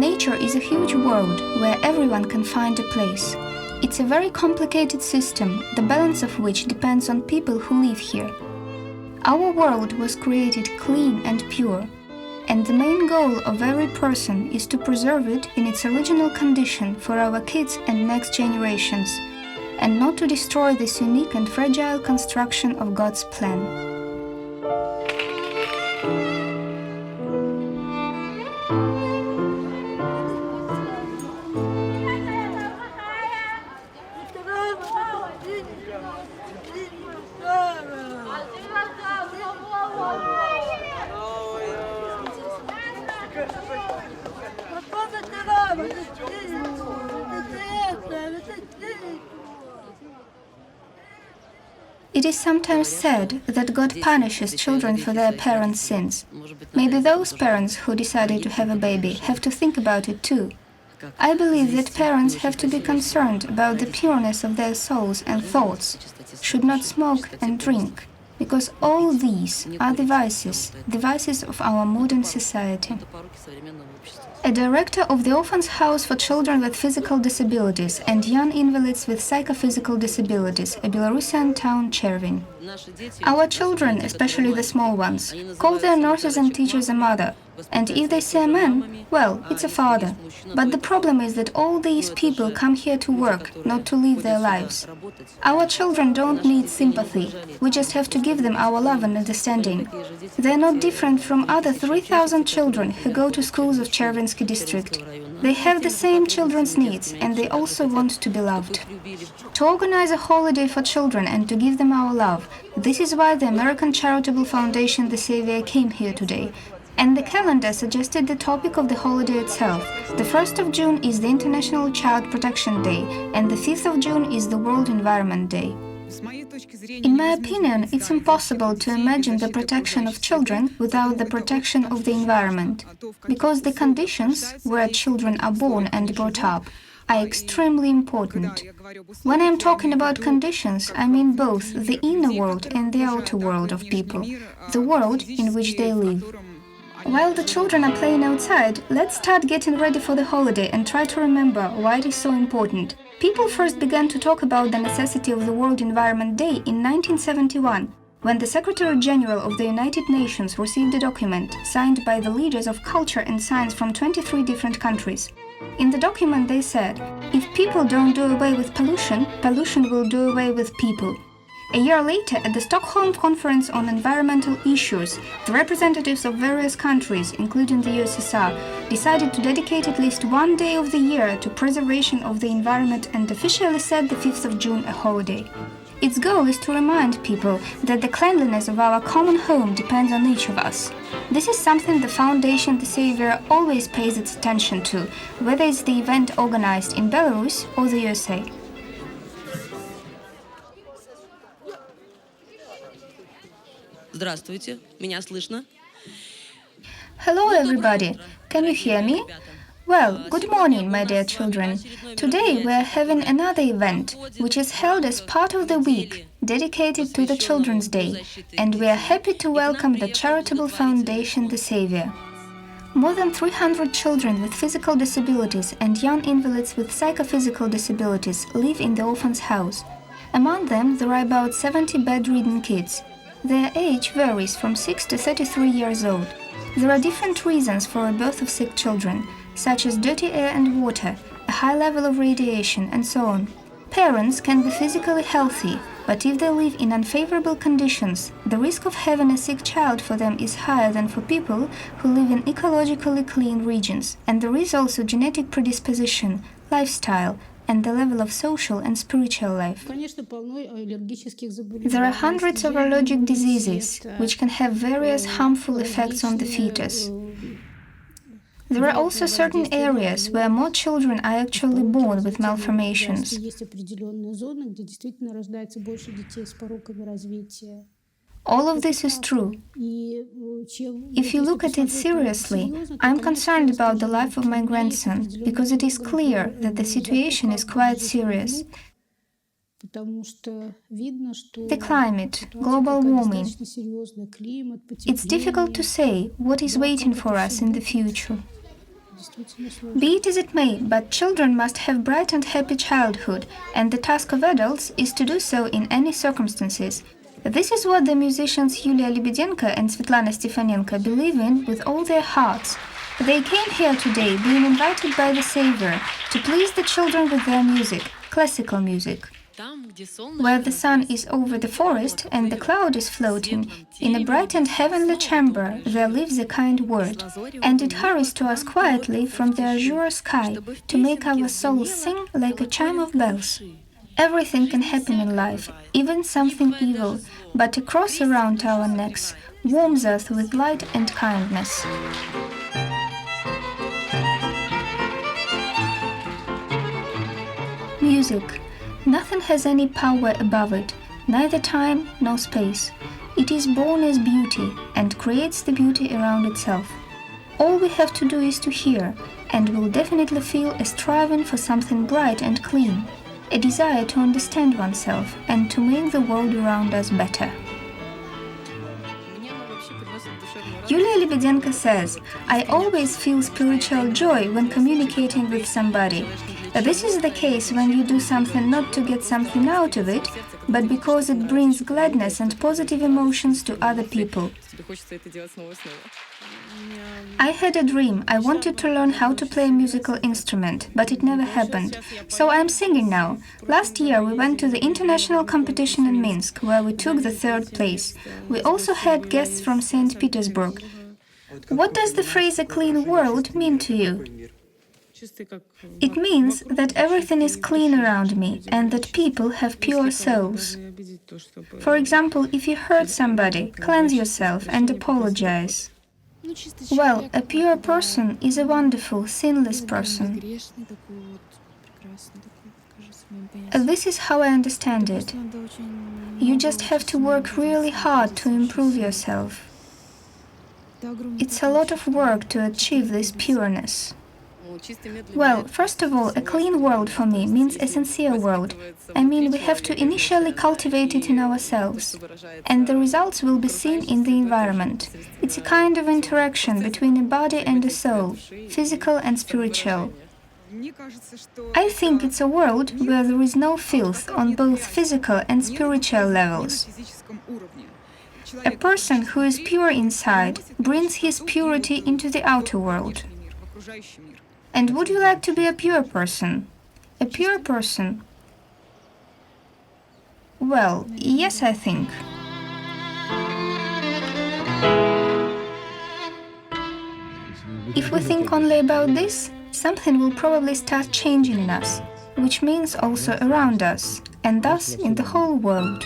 Nature is a huge world where everyone can find a place. It's a very complicated system, the balance of which depends on people who live here. Our world was created clean and pure, and the main goal of every person is to preserve it in its original condition for our kids and next generations, and not to destroy this unique and fragile construction of God's plan. It is sometimes said that God punishes children for their parents' sins. Maybe those parents who decided to have a baby have to think about it too. I believe that parents have to be concerned about the pureness of their souls and thoughts, should not smoke and drink, because all these are devices of our modern society. A director of the Orphans' House for Children with Physical Disabilities and Young Invalids with Psychophysical Disabilities, a Belarusian town, Chervin. Our children, especially the small ones, call their nurses and teachers a mother, and if they see a man, well, it's a father. But the problem is that all these people come here to work, not to live their lives. Our children don't need sympathy, we just have to give them our love and understanding. They're not different from other 3,000 children who go to schools of Chervinsky district. They have the same children's needs, and they also want to be loved. To organize a holiday for children and to give them our love, this is why the American charitable foundation The Saviour came here today. And the calendar suggested the topic of the holiday itself. The 1st of June is the International Child Protection Day, and the 5th of June is the World Environment Day. In my opinion, it's impossible to imagine the protection of children without the protection of the environment, because the conditions where children are born and brought up are extremely important. When I'm talking about conditions, I mean both the inner world and the outer world of people, the world in which they live. While the children are playing outside, let's start getting ready for the holiday and try to remember why it is so important. People first began to talk about the necessity of the World Environment Day in 1971, when the Secretary General of the United Nations received a document signed by the leaders of culture and science from 23 different countries. In the document they said, if people don't do away with pollution, pollution will do away with people. A year later, at the Stockholm Conference on Environmental Issues, the representatives of various countries, including the USSR, decided to dedicate at least one day of the year to preservation of the environment and officially set the 5th of June a holiday. Its goal is to remind people that the cleanliness of our common home depends on each of us. This is something the Foundation The Saviour always pays its attention to, whether it's the event organized in Belarus or the USA. Здравствуйте, меня слышно? Hello everybody, can you hear me? Well, good morning, my dear children. Today we are having another event, which is held as part of the week dedicated to the Children's Day, and we are happy to welcome the charitable foundation The Saviour. More than 300 children with physical disabilities and young invalids with psychophysical disabilities live in the orphan's house. Among them, there are about 70 bedridden kids. Their age varies from 6 to 33 years old. There are different reasons for a birth of sick children, such as dirty air and water, a high level of radiation, and so on. Parents can be physically healthy, but if they live in unfavorable conditions, the risk of having a sick child for them is higher than for people who live in ecologically clean regions. And there is also genetic predisposition, lifestyle, and the level of social and spiritual life. There are hundreds of allergic diseases, which can have various harmful effects on the fetus. There are also certain areas where more children are actually born with malformations. All of this is true. If you look at it seriously, I'm concerned about the life of my grandson, because it is clear that the situation is quite serious. The climate, global warming. It's difficult to say what is waiting for us in the future. Be it as it may, but children must have bright and happy childhood, and the task of adults is to do so in any circumstances. This is what the musicians Yulia Lebedenko and Svetlana Stefanenko believe in with all their hearts. They came here today being invited by the Saviour to please the children with their music, classical music. Where the sun is over the forest and the cloud is floating, in a bright and heavenly chamber there lives a kind word, and it hurries to us quietly from the azure sky to make our souls sing like a chime of bells. Everything can happen in life, even something evil, but a cross around our necks warms us with light and kindness. Music. Nothing has any power above it, neither time nor space. It is born as beauty and creates the beauty around itself. All we have to do is to hear, and we'll definitely feel a striving for something bright and clean, a desire to understand oneself and to make the world around us better. Yulia Lebedenko says, "I always feel spiritual joy when communicating with somebody. This is the case when you do something not to get something out of it, but because it brings gladness and positive emotions to other people." I had a dream. I wanted to learn how to play a musical instrument, but it never happened. So I'm singing now. Last year we went to the international competition in Minsk, where we took the 3rd place. We also had guests from St. Petersburg. What does the phrase "a clean world" mean to you? It means that everything is clean around me and that people have pure souls. For example, if you hurt somebody, cleanse yourself and apologize. Well, a pure person is a wonderful, sinless person. This is how I understand it. You just have to work really hard to improve yourself. It's a lot of work to achieve this pureness. Well, first of all, a clean world for me means a sincere world. I mean, we have to initially cultivate it in ourselves, and the results will be seen in the environment. It's a kind of interaction between a body and a soul, physical and spiritual. I think it's a world where there is no filth on both physical and spiritual levels. A person who is pure inside brings his purity into the outer world. And would you like to be a pure person? A pure person? Well, yes, I think. If we think only about this, something will probably start changing in us, which means also around us, and thus in the whole world.